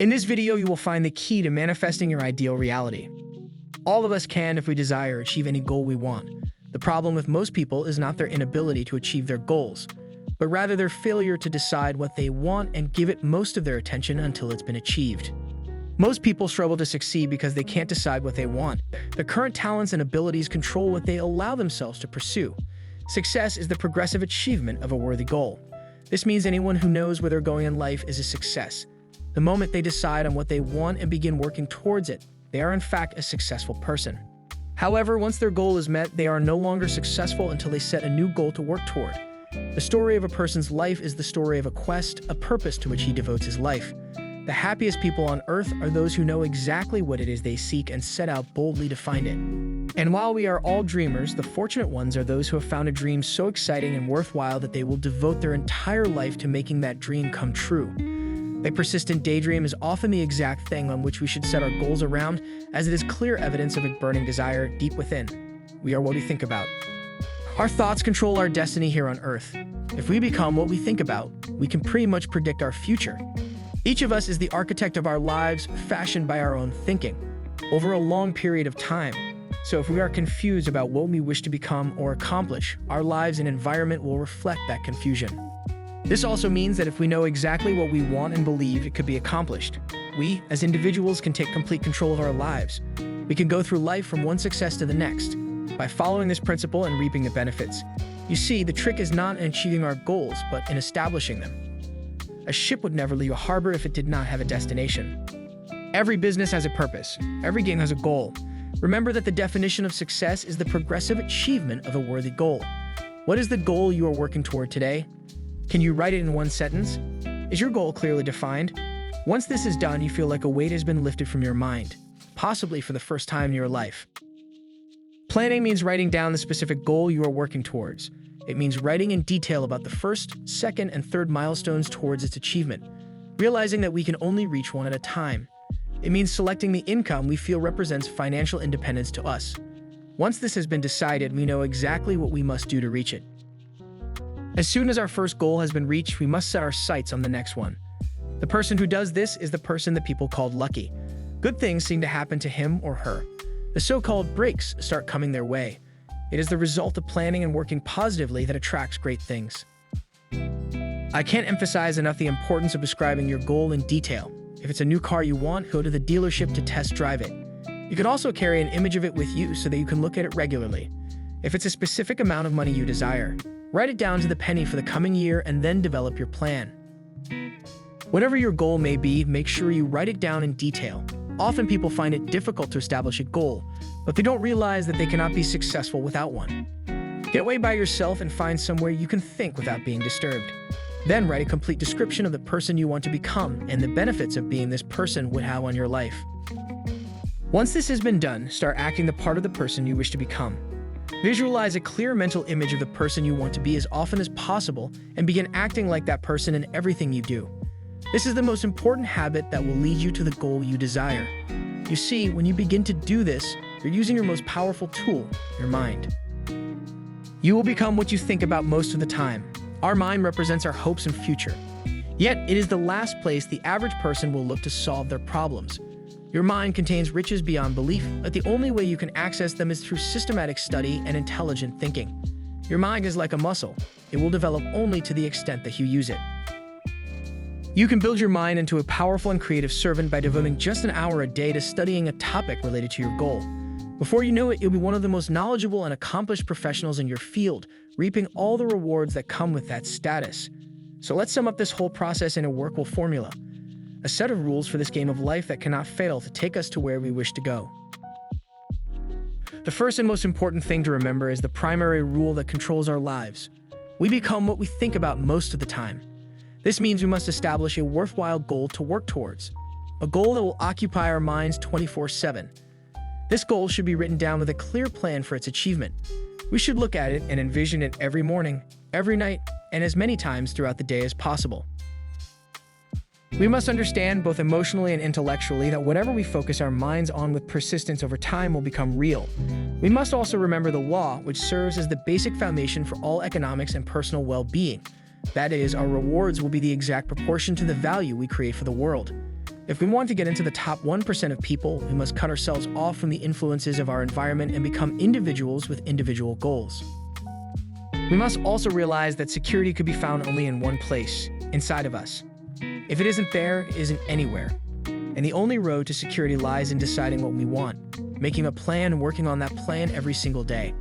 In this video, you will find the key to manifesting your ideal reality. All of us can, if we desire, achieve any goal we want. The problem with most people is not their inability to achieve their goals, but rather their failure to decide what they want and give it most of their attention until it's been achieved. Most people struggle to succeed because they can't decide what they want. Their current talents and abilities control what they allow themselves to pursue. Success is the progressive achievement of a worthy goal. This means anyone who knows where they're going in life is a success. The moment they decide on what they want and begin working towards it, they are in fact a successful person. However, once their goal is met, they are no longer successful until they set a new goal to work toward. The story of a person's life is the story of a quest, a purpose to which he devotes his life. The happiest people on earth are those who know exactly what it is they seek and set out boldly to find it. And while we are all dreamers, the fortunate ones are those who have found a dream so exciting and worthwhile that they will devote their entire life to making that dream come true. A persistent daydream is often the exact thing on which we should set our goals around, as it is clear evidence of a burning desire deep within. We are what we think about. Our thoughts control our destiny here on Earth. If we become what we think about, we can pretty much predict our future. Each of us is the architect of our lives, fashioned by our own thinking, over a long period of time. So if we are confused about what we wish to become or accomplish, our lives and environment will reflect that confusion. This also means that if we know exactly what we want and believe it could be accomplished, we, as individuals, can take complete control of our lives. We can go through life from one success to the next, by following this principle and reaping the benefits. You see, the trick is not in achieving our goals, but in establishing them. A ship would never leave a harbor if it did not have a destination. Every business has a purpose. Every game has a goal. Remember that the definition of success is the progressive achievement of a worthy goal. What is the goal you are working toward today? Can you write it in one sentence? Is your goal clearly defined? Once this is done, you feel like a weight has been lifted from your mind, possibly for the first time in your life. Planning means writing down the specific goal you are working towards. It means writing in detail about the first, second, and third milestones towards its achievement, realizing that we can only reach one at a time. It means selecting the income we feel represents financial independence to us. Once this has been decided, we know exactly what we must do to reach it. As soon as our first goal has been reached, we must set our sights on the next one. The person who does this is the person that people called lucky. Good things seem to happen to him or her. The so-called breaks start coming their way. It is the result of planning and working positively that attracts great things. I can't emphasize enough the importance of describing your goal in detail. If it's a new car you want, go to the dealership to test drive it. You can also carry an image of it with you so that you can look at it regularly. If it's a specific amount of money you desire, write it down to the penny for the coming year and then develop your plan. Whatever your goal may be, make sure you write it down in detail. Often people find it difficult to establish a goal, but they don't realize that they cannot be successful without one. Get away by yourself and find somewhere you can think without being disturbed. Then write a complete description of the person you want to become and the benefits of being this person would have on your life. Once this has been done, start acting the part of the person you wish to become. Visualize a clear mental image of the person you want to be as often as possible and begin acting like that person in everything you do. This is the most important habit that will lead you to the goal you desire. You see, when you begin to do this, you're using your most powerful tool, your mind. You will become what you think about most of the time. Our mind represents our hopes and future. Yet, it is the last place the average person will look to solve their problems. Your mind contains riches beyond belief, but the only way you can access them is through systematic study and intelligent thinking. Your mind is like a muscle. It will develop only to the extent that you use it. You can build your mind into a powerful and creative servant by devoting just an hour a day to studying a topic related to your goal. Before you know it, you'll be one of the most knowledgeable and accomplished professionals in your field, reaping all the rewards that come with that status. So let's sum up this whole process in a workable formula. A set of rules for this game of life that cannot fail to take us to where we wish to go. The first and most important thing to remember is the primary rule that controls our lives. We become what we think about most of the time. This means we must establish a worthwhile goal to work towards, a goal that will occupy our minds 24/7. This goal should be written down with a clear plan for its achievement. We should look at it and envision it every morning, every night, and as many times throughout the day as possible. We must understand both emotionally and intellectually that whatever we focus our minds on with persistence over time will become real. We must also remember the law, which serves as the basic foundation for all economics and personal well-being. That is, our rewards will be the exact proportion to the value we create for the world. If we want to get into the top 1% of people, we must cut ourselves off from the influences of our environment and become individuals with individual goals. We must also realize that security could be found only in one place, inside of us. If it isn't there, it isn't anywhere. And the only road to security lies in deciding what we want, making a plan and working on that plan every single day.